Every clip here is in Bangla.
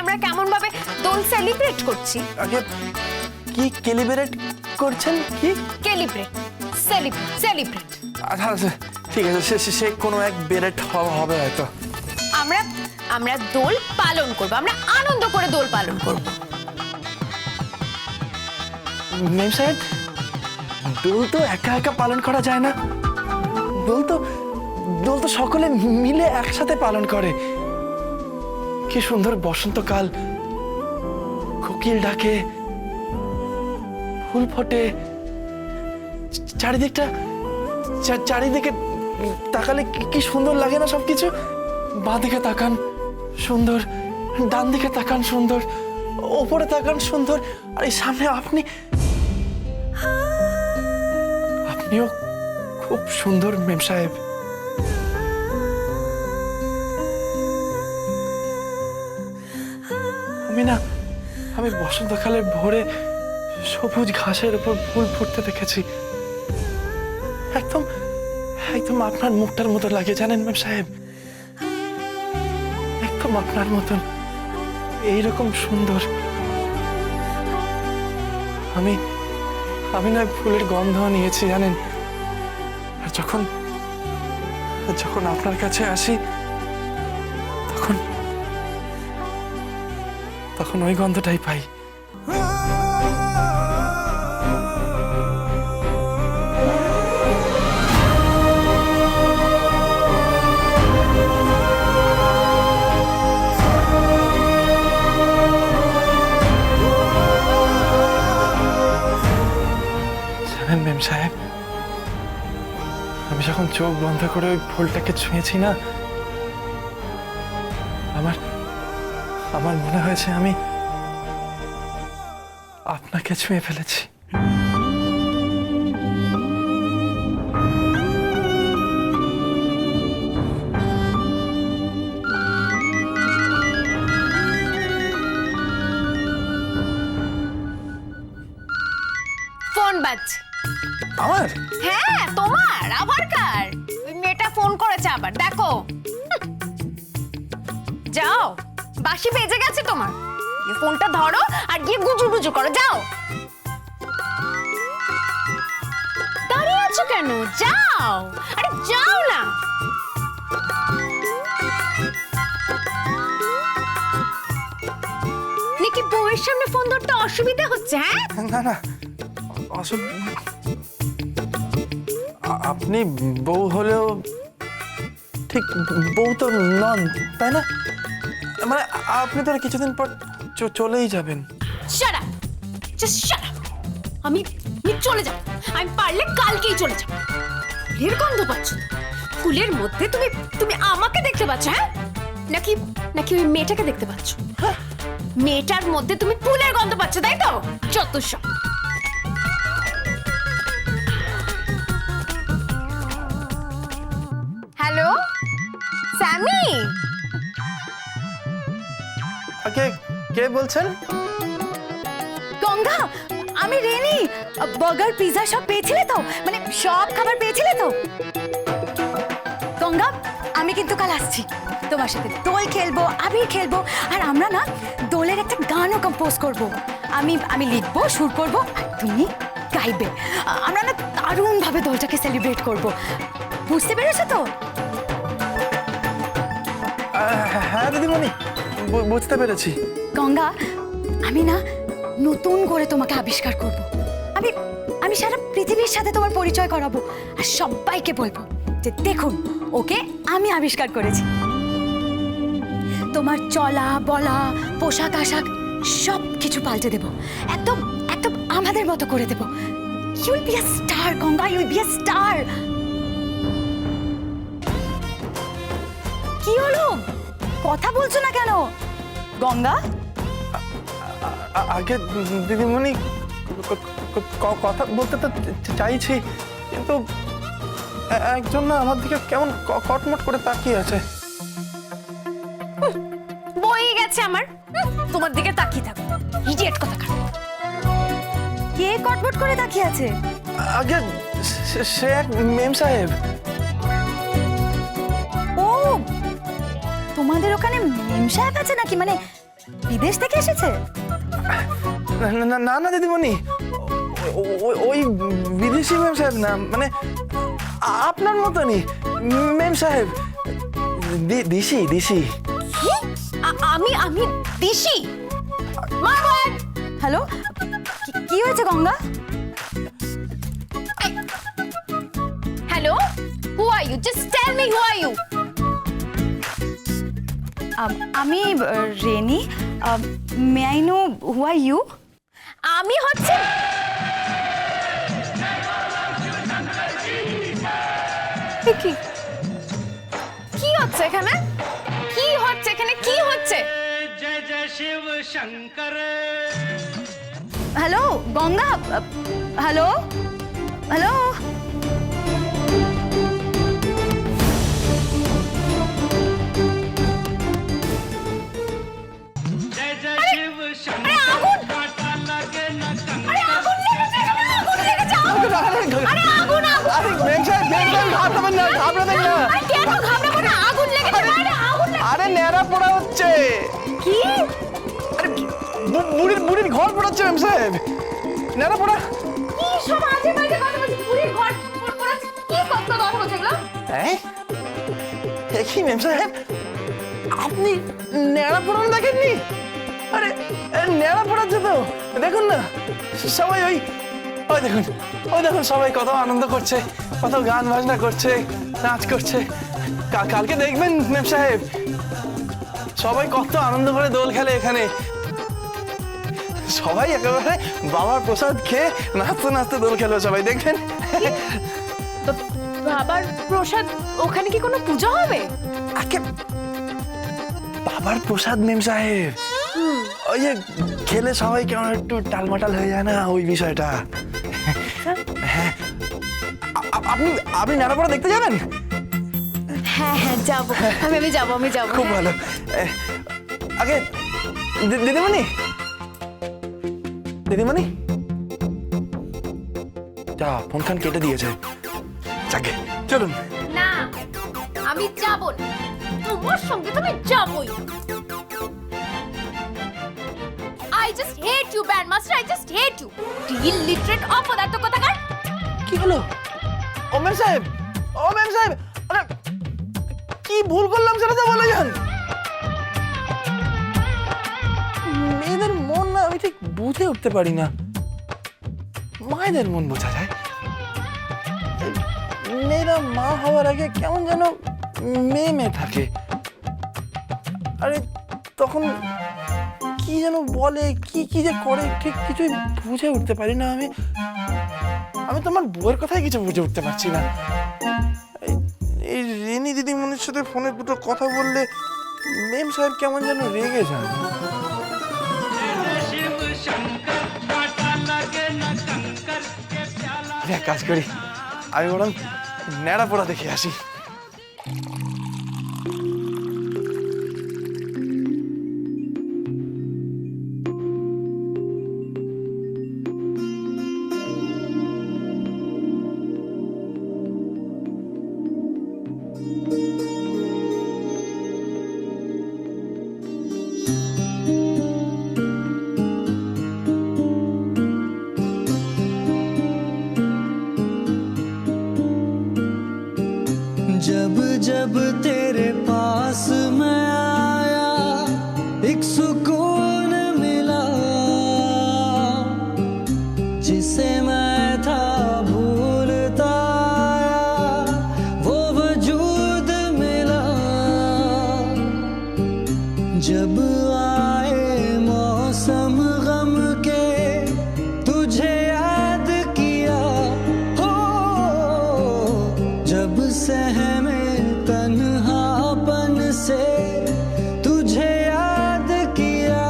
আমরা কেমন ভাবে দোল সেলিব্রেট করছি। আগে কি সেলিব্রেট করছেন? কি সেলিব্রেট সেলিব্রেট আচ্ছা আচ্ছা, ঠিক আছে, সে কোনো এক বেরেট হবে হয়তো। আমরা আমরা দোল পালন করব, আমরা আনন্দ করে দোল পালন করব। মেম সাহেব, দোল তো একা একা পালন করা যায় না। দোল তো সকলে মিলে একসাথে পালন করে। কি সুন্দর বসন্তকাল, কোকিল ডাকে, ফুল ফোটে, চারিদিকে তাকালে কি সুন্দর লাগে না সবকিছু। বাঁ দিকে তাকান সুন্দর, ডান দিকে তাকান সুন্দর, ওপরে তাকান সুন্দর, আর এই সামনে আপনিও খুব সুন্দর মেম সাহেব। আমি বসন্তকালের ভোরে সবুজ ঘাসের উপর ফুল ফুটতে দেখেছি। একদম একদম আপনার মুখটার মতো লাগে, জানেন মেম সাহেব, একদম আপনার মতন এইরকম সুন্দর। আমি না ফুলের গন্ধ নিয়েছি, জানেন, আর যখন আপনার কাছে আসি তখন ওই গন্ধটাই পাই। মেম সাহেব, আমি যখন চোখ বন্ধ করে ওই ফুলটাকে ছুঁয়েছি না, আমার মনে হয়েছে আমি আপনাকে ছুঁয়ে ফেলেছি। ফোন বাজছে। আমার? হ্যাঁ তোমার, আবার কার? ওই মেয়েটা ফোন করেছে আবার, দেখো। যাও, বাসি বেজে গেছে তোমার, এই ফোনটা ধরো আর গিয়ে গুজু গুজু করো, যাও। দাঁড়িয়ে আছো কেন? যাও, আরে যাও না। নাকি বউয়ের সামনে ফোন ধরতে অসুবিধা হচ্ছে? হ্যাঁ না, আপনি বউ হলেও ঠিক বউ তো নন, তাই না? মানে আপনি তো কিছুদিন পর চলেই যাবেন। Shut up, just shut up. আমি চলে যাব, আমি পারলে কালকেই চলে যাব। ফুলের গন্ধ পাচ্ছ? ফুলের মধ্যে তুমি আমাকে দেখতে পাচ্ছ? হ্যাঁ, নাকি ওই মেয়েটাকে দেখতে পাচ্ছ? মেয়েটার মধ্যে তুমি ফুলের গন্ধ পাচ্ছ, তাই তো? যত সব। হ্যালো স্যামি, কে বলছেন? গঙ্গা, আমি রেনি। বার্গার, পিৎজা সব পেয়েছিলে তো? মানে সব খাবার পেয়েছিলে তো? গঙ্গা, আমি কিন্তু কাল আসছি তোমার সাথে। দোল খেলবো, আবির খেলবো, আর আমরা না দোলের একটা গানও কম্পোজ করব। আমি লিখবো, সুর করবো, আর তুমি গাইবে। আমরা না দারুণ ভাবে দোলটাকে সেলিব্রেট করব। বুঝতে পেরেছো তো? হ্যাঁ দিদিমণি, বুঝতে পেরেছি। গঙ্গা, আমি না নতুন করে তোমাকে আবিষ্কার করব। আমি সারা পৃথিবীর সাথে তোমার পরিচয় করাবো, আর সবাইকে বলবো যে দেখুন, ওকে আমি আবিষ্কার করেছি। তোমার চলা বলা, পোশাক আশাক সব কিছু পাল্টে দেব, একদম একদম আমাদের মতো করে দেব। You will be a star Ganga, you will be a star. কি হলো, কথা বলছো না কেন গঙ্গা? আগে দিদিমণি, কথা বলতে তো চাইছি, কিন্তু একজন না আমার দিকে কেমন কটমট করে তাকিয়ে আছে। বই গেছে আমার, তোমার দিকে তাকিয়ে থাকো, ইডিয়েট কোথাকার। কে কটমট করে তাকিয়ে আছে? আগে সে এক মেম সাহেব। ও, তোমাদের ওখানে মেম সাহেব আছে নাকি? মানে বিদেশ থেকে এসেছে? না না দিদিমণি, ওই বিদেশি মেম সাহেব না, মানে আপনার মতনই মেম সাহেব, দিশি দিশি। কি? আমি দিশি? মা বল। হ্যালো, কি হয়েছে Ganga? Hello, who are you? Just tell me who are you? আমি Reni. May I know who are you? আমি হচ্ছে কি কি হচ্ছে এখানে? কি হচ্ছে এখানে? কি হচ্ছে? जय जय Shiv Shankar hello Ganga, hello hello. जय जय शिव शंकर আগুন! काटा लगे न আরে আগুন লেগেছে এখানে! আগুন লেগেছে! আরে আগুন! আগুন! মেম সাহেব ঘাবড়াবেন না, ঘাবড়াবেন না। আরে কেন ঘাবড়াবো না? আগুন লেগেছে! আরে আগুন লেগেছে! আরে ন্যাড়া পোড়া হচ্ছে। কি? আরে বুড়ির ঘর পোড়াচ্ছে মেম সাহেব, ন্যাড়া পোড়া। কি সব আজে বাজে কথা বলছিস? পুরীর ঘর পড়াচ্ছে? কি কথা বলছিস এগুলো? হ্যাঁ, কি মেম সাহেব, আপনি ন্যাড়া পোড়ানো দেখেননি? আরে ন্যাড়া পোড়াচ্ছে তো, দেখুন না সবাই ওই দেখুন সবাই কত আনন্দ করছে, কত গান বাজনা করছে, নাচ করছে। কালকে দেখবেন মেম সাহেব, সবাই কত আনন্দ করে দোল খেলে এখানে। সবাই একেবারে বাবার প্রসাদ খেয়ে নাচতে নাচতে দোল খেলো, সবাই দেখবেন। বাবার প্রসাদ? ওখানে কি কোনো পূজা হবে? আকে বাবার প্রসাদ মেম সাহেব, ওই যে খেলে সবাই কেমন একটু টালমাটাল হয়ে যায় না, ওই বিষয়টা। হ্যাঁ, আপনি নাড়াপড়া দেখতে যাবেন? হ্যাঁ হ্যাঁ যাবো, আমি যাবো। খুব ভালো। আগে দিদিমণি যা ফোন খান কেটে দিয়েছে, যাকে চলুন। না, আমি যাবো না, তোমার সঙ্গে তো আমি যাবোই। I just hate you, Bandmaster. I just hate you. Illiterate অপদার্থ কোথাকার। কি হলো? ও মেম সাহেব, আরে কি ভুল করলাম সেটা তো বলে যান। মেয়েদের মন না আমি ঠিক বুঝে উঠতে পারি না, মায়েদের মন বোঝা যায়। মেয়েরা মা হওয়ার আগে কেমন যেন মেয়ে থাকে, আরে তখন কি যেন বলে, কি যে করে ঠিক কিছুই বুঝে উঠতে পারি না। আমি তোমার বউয়ের কথাই কিছু বুঝে উঠতে পারছি না। এই রেনি দিদিমণির সাথে ফোনে দুটো কথা বললে মেম সাহেব কেমন যেন রেগে যান। शिव शंकर काटा लगे न कंकर के प्याला এক কাজ করি, আমি বরং ন্যাড়া পোড়া দেখে আসি। जब जब तेरे पास मैं आया एक सुकून मिला, जिसे मैं था भूलता आया वो वजूद मिला। जब आए मौसम गम के तुझे याद किया हो, जब सहमे तन्हापन से तुझे याद किया।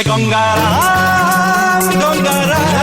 गंगाराम गंगाराम